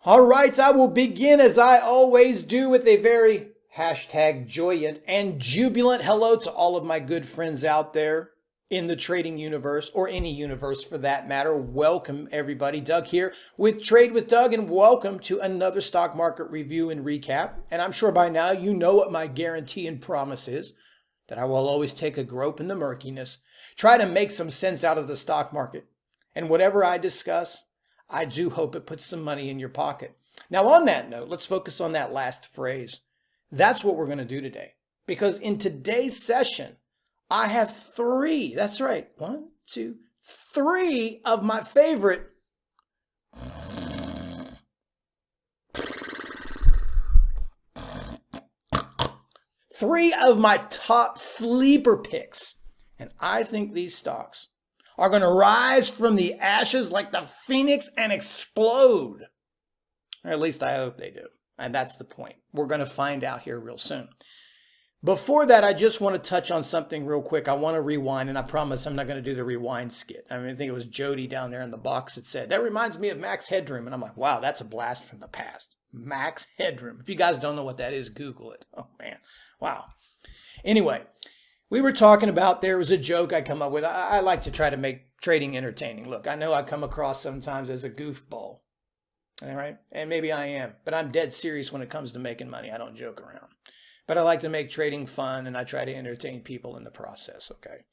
All right, I will begin as I always do with a very joyant and jubilant hello to all of my good friends out there in the trading universe, or any universe for that matter. Welcome everybody. Doug here with Trade with Doug, and welcome to another stock market review and recap. And I'm sure by now you know what my guarantee and promise is, that I will always take a grope in the murkiness, try to make some sense out of the stock market. And whatever I discuss, I do hope it puts some money in your pocket. Now, on that note, let's focus on that last phrase. That's what we're going to do today. Because in today's session, I have three, that's right, 1, 2, 3 of my favorite top sleeper picks. And I think these stocks are going to rise from the ashes like the phoenix and explode. Or at least I hope they do. And that's the point. We're going to find out here real soon. Before that, I just want to touch on something real quick. I want to rewind, and I promise I'm not going to do the rewind skit. I think it was Jody down there in the box that said, that reminds me of Max Headroom. And I'm like, wow, that's a blast from the past. Max Headroom. If you guys don't know what that is, Google it. Oh, man. Wow. Anyway, we were talking about, there was a joke I come up with. I like to try to make trading entertaining. Look, I know I come across sometimes as a goofball. All right. And maybe I am, but I'm dead serious when it comes to making money. I don't joke around, but I like to make trading fun, and I try to entertain people in the process. Okay.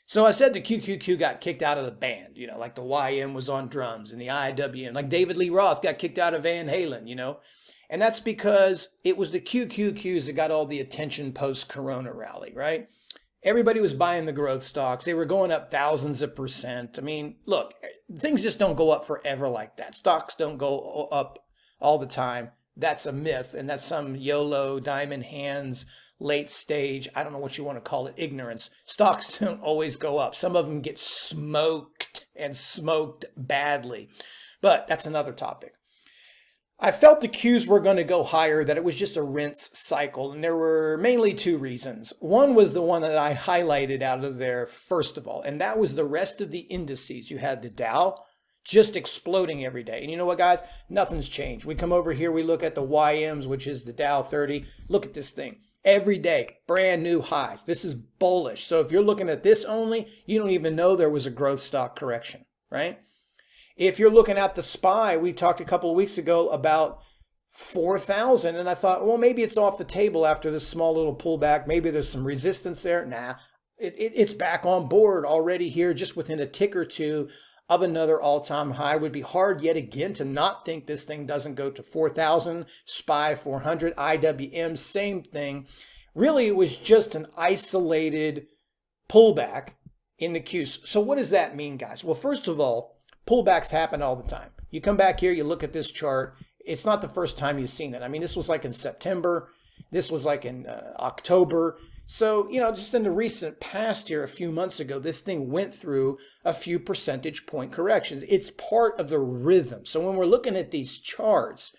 So I said the QQQ got kicked out of the band, like the YM was on drums, and the IWM, like David Lee Roth got kicked out of Van Halen, and that's because it was the QQQs that got all the attention post-Corona rally, right? Everybody was buying the growth stocks. They were going up thousands of percent. Look, things just don't go up forever like that. Stocks don't go up all the time. That's a myth, and that's some YOLO, diamond hands, late stage, I don't know what you want to call it, ignorance. Stocks don't always go up. Some of them get smoked, and smoked badly. But that's another topic. I felt the Qs were going to go higher, that it was just a rinse cycle, and there were mainly two reasons. One was the one that I highlighted out of there first of all, and that was the rest of the indices. You had the Dow just exploding every day. And you know what, guys? Nothing's changed. We come over here, we look at the YMs, which is the Dow 30. Look at this thing. Every day, brand new highs. This is bullish. So if you're looking at this only, you don't even know there was a growth stock correction, right? If you're looking at the SPY, we talked a couple of weeks ago about 4,000, and I thought, well, maybe it's off the table after this small little pullback. Maybe there's some resistance there. Nah, it's back on board already here, just within a tick or two of another all-time high. It would be hard yet again to not think this thing doesn't go to 4,000, SPY 400, IWM, same thing. Really, it was just an isolated pullback in the Qs. So what does that mean, guys? Well, first of all, pullbacks happen all the time. You come back here, you look at this chart. It's not the first time you've seen it. This was like in September. This was like in October. So, just in the recent past here, a few months ago, this thing went through a few percentage point corrections. It's part of the rhythm. So when we're looking at these charts,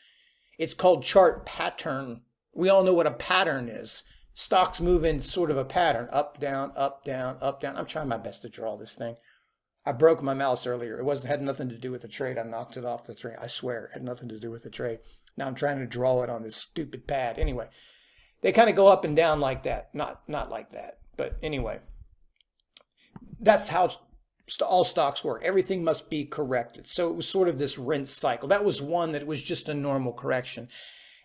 it's called chart pattern. We all know what a pattern is. Stocks move in sort of a pattern, up, down, up, down, up, down. I'm trying my best to draw this thing. I broke my mouse earlier. It had nothing to do with the trade. I knocked it off the trade. I swear, it had nothing to do with the trade. Now I'm trying to draw it on this stupid pad. Anyway, they kind of go up and down like that. Not like that. But anyway, that's how all stocks work. Everything must be corrected. So it was sort of this rinse cycle. That was one that was just a normal correction.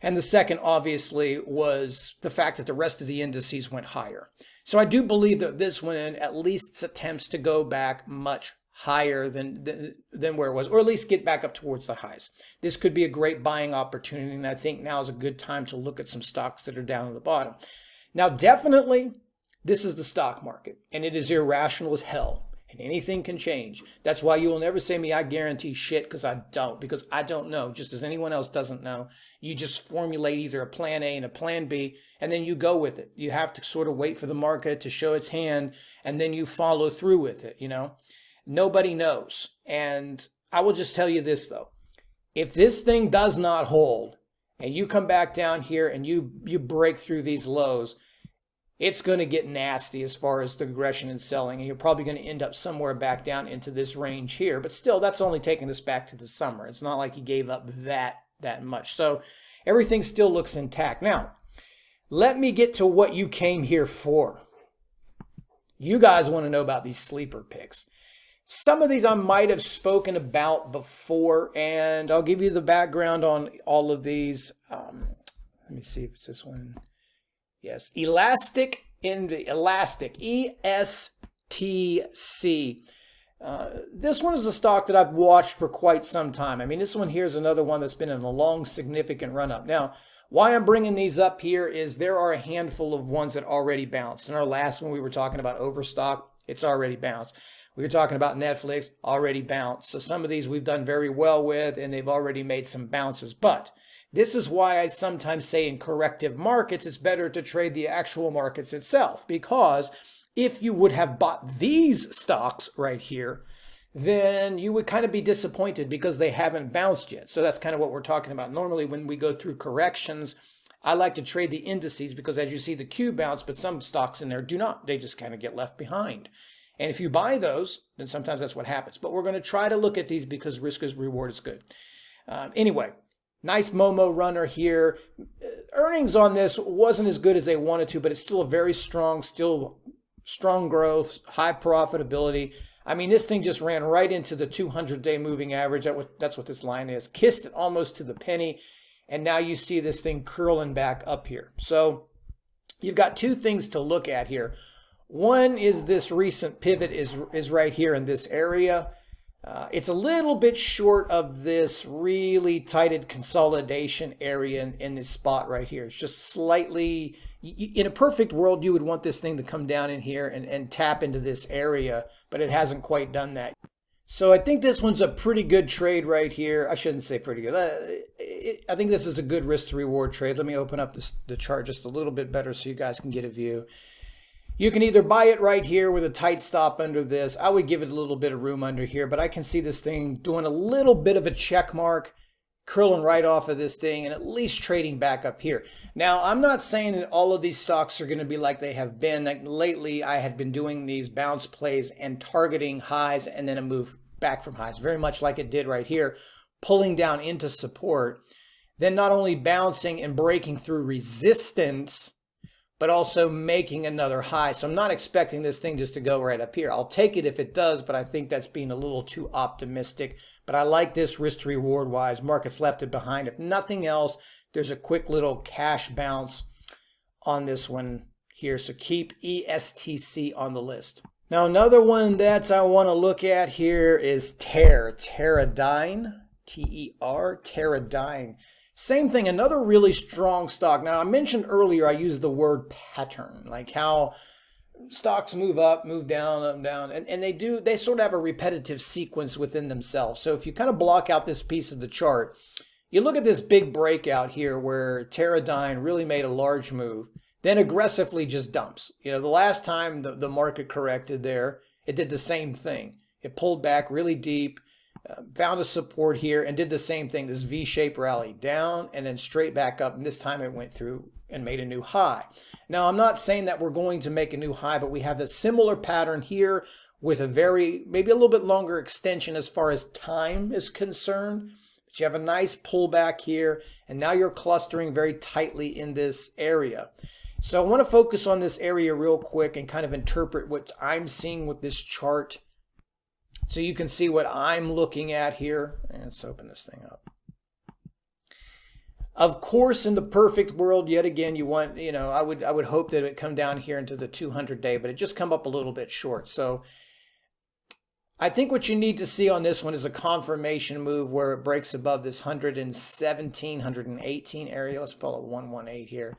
And the second, obviously, was the fact that the rest of the indices went higher. So I do believe that this one at least attempts to go back much higher than where it was, or at least get back up towards the highs. This could be a great buying opportunity, and I think now is a good time to look at some stocks that are down at the bottom. Now, definitely, this is the stock market, and it is irrational as hell. And anything can change. That's why you will never say me, I guarantee shit, because I don't know. Just as anyone else doesn't know. You just formulate either a plan A and a plan B, and then you go with it. You have to sort of wait for the market to show its hand, and then you follow through with it, Nobody knows. And I will just tell you this, though. If this thing does not hold, and you come back down here and you break through these lows, it's going to get nasty as far as the aggression and selling, and you're probably going to end up somewhere back down into this range here. But still, that's only taking us back to the summer. It's not like you gave up that that much. So everything still looks intact. Now, let me get to what you came here for. You guys want to know about these sleeper picks. Some of these I might have spoken about before, and I'll give you the background on all of these. Let me see if it's this one. Yes, Elastic, ESTC. This one is a stock that I've watched for quite some time. I mean, this one here is another one that's been in a long, significant run-up. Now, why I'm bringing these up here is there are a handful of ones that already bounced. In our last one, we were talking about Overstock. It's already bounced. We were talking about Netflix, already bounced. So some of these we've done very well with, and they've already made some bounces. But this is why I sometimes say in corrective markets, it's better to trade the actual markets itself. Because if you would have bought these stocks right here, then you would kind of be disappointed because they haven't bounced yet. So that's kind of what we're talking about. Normally when we go through corrections, I like to trade the indices because as you see the Q bounce, but some stocks in there do not. They just kind of get left behind. And if you buy those, then sometimes that's what happens. But we're going to try to look at these because risk is reward is good. Anyway, nice Momo runner here. Earnings on this wasn't as good as they wanted to, but it's still a very strong, strong growth, high profitability. I mean, this thing just ran right into the 200-day moving average. That's what this line is. Kissed it almost to the penny. And now you see this thing curling back up here. So you've got two things to look at here. One is this recent pivot is right here in this area. It's a little bit short of this really tighted consolidation area in this spot right here. It's just slightly, in a perfect world, you would want this thing to come down in here and tap into this area, but it hasn't quite done that. So I think this one's a pretty good trade right here. I shouldn't say pretty good. I think this is a good risk to reward trade. Let me open up the chart just a little bit better so you guys can get a view. You can either buy it right here with a tight stop under this. I would give it a little bit of room under here, but I can see this thing doing a little bit of a check mark, curling right off of this thing and at least trading back up here. Now, I'm not saying that all of these stocks are going to be like they have been. Like lately, I had been doing these bounce plays and targeting highs and then a move back from highs, very much like it did right here, pulling down into support, then not only bouncing and breaking through resistance, but also making another high. So I'm not expecting this thing just to go right up here. I'll take it if it does, but I think that's being a little too optimistic. But I like this risk to reward wise. Markets left it behind. If nothing else, there's a quick little cash bounce on this one here. So keep ESTC on the list. Now another one that I want to look at here is Teradyne, T-E-R, Teradyne. Same thing, another really strong stock. Now, I mentioned earlier, I used the word pattern, like how stocks move up, move down, up, down, and they sort of have a repetitive sequence within themselves. So if you kind of block out this piece of the chart, you look at this big breakout here where Teradyne really made a large move, then aggressively just dumps. You know, the last time the market corrected there, it did the same thing. It pulled back really deep, found a support here and did the same thing, this V-shaped rally down and then straight back up, and this time it went through and made a new high. Now I'm not saying that we're going to make a new high, but we have a similar pattern here with a maybe a little bit longer extension as far as time is concerned. But you have a nice pullback here and now you're clustering very tightly in this area. So I want to focus on this area real quick and kind of interpret what I'm seeing with this chart, so you can see what I'm looking at here. And let's open this thing up. Of course, in the perfect world, yet again, you want, I would hope that it would come down here into the 200-day, but it just come up a little bit short. So I think what you need to see on this one is a confirmation move where it breaks above this 117, 118 area. Let's call it 118 here.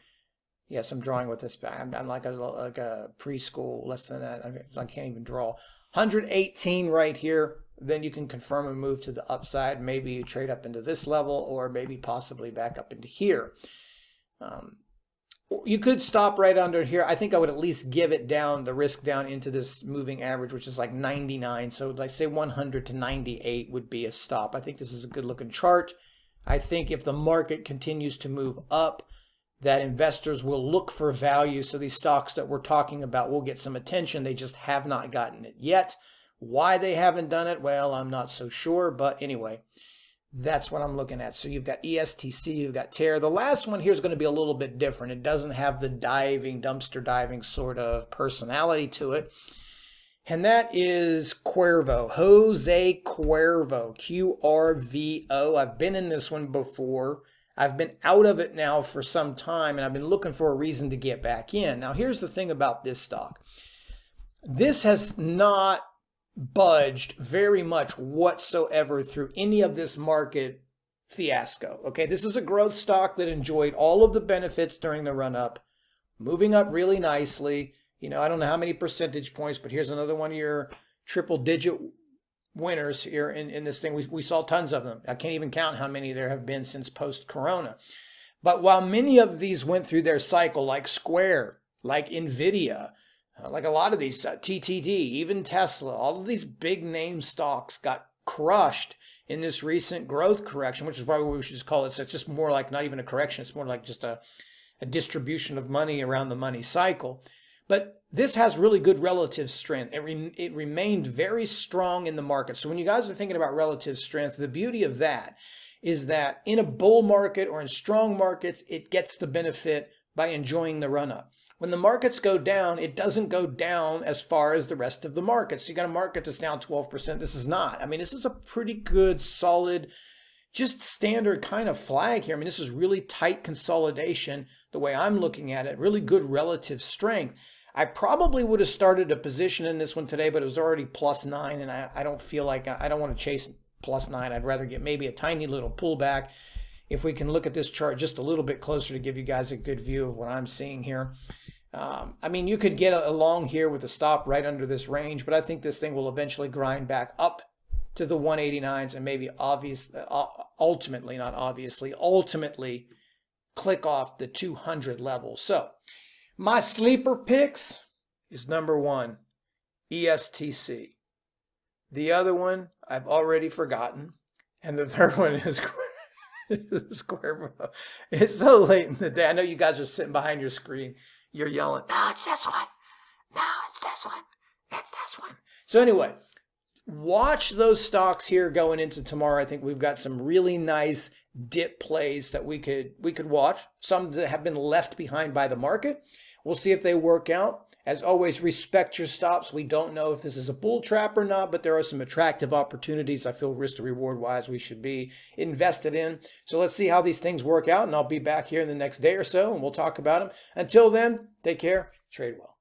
Yes, I'm drawing with this. I'm like a preschool, less than that. I can't even draw. 118 right here, then you can confirm a move to the upside. Maybe you trade up into this level or maybe possibly back up into here. You could stop right under here. I think I would at least give it down, the risk down into this moving average, which is like 99. So like say 100 to 98 would be a stop. I think this is a good looking chart. I think if the market continues to move up, that investors will look for value. So these stocks that we're talking about will get some attention. They just have not gotten it yet. Why they haven't done it, well, I'm not so sure. But anyway, That's what I'm looking at. So you've got ESTC, you've got TER. The last one here is going to be a little bit different. It doesn't have the diving, dumpster diving sort of personality to it. And that is Cuervo, Jose Cuervo, Qrvo. I've been in this one before. I've been out of it now for some time, and I've been looking for a reason to get back in. Now, here's the thing about this stock. This has not budged very much whatsoever through any of this market fiasco. Okay, this is a growth stock that enjoyed all of the benefits during the run-up, moving up really nicely. You know, I don't know how many percentage points, but here's another one of your triple-digit winners here in this thing. We saw tons of them. I can't even count how many there have been since post-corona. But while many of these went through their cycle, like Square, like NVIDIA, like a lot of these, TTD, even Tesla, all of these big name stocks got crushed in this recent growth correction, which is probably what we should just call it. So it's just more like not even a correction. It's more like just a distribution of money around the money cycle. But this has really good relative strength. It remained very strong in the market. So when you guys are thinking about relative strength, the beauty of that is that in a bull market or in strong markets, it gets the benefit by enjoying the run-up. When the markets go down, it doesn't go down as far as the rest of the market. So you got a market that's down 12%. This is not. I mean, this is a pretty good, solid, just standard kind of flag here. I mean, this is really tight consolidation, the way I'm looking at it, really good relative strength. I probably would have started a position in this one today, but it was already +9, and I don't feel like I don't want to chase +9. I'd rather get maybe a tiny little pullback. If we can look at this chart just a little bit closer to give you guys a good view of what I'm seeing here. I mean, you could get along here with a stop right under this range, but I think this thing will eventually grind back up to the 189s and maybe ultimately click off the 200 level. So my sleeper picks is number 1, ESTC. The other one I've already forgotten. And the third one is Cuervo. It's so late in the day. I know you guys are sitting behind your screen. You're yelling, no, it's this one. No, it's this one. It's this one. So anyway, watch those stocks here going into tomorrow. I think we've got some really nice dip plays that we could watch. Some that have been left behind by the market. We'll see if they work out. As always, respect your stops. We don't know if this is a bull trap or not, but there are some attractive opportunities I feel risk to reward wise we should be invested in. So let's see how these things work out, and I'll be back here in the next day or so, and we'll talk about them. Until then, take care, trade well.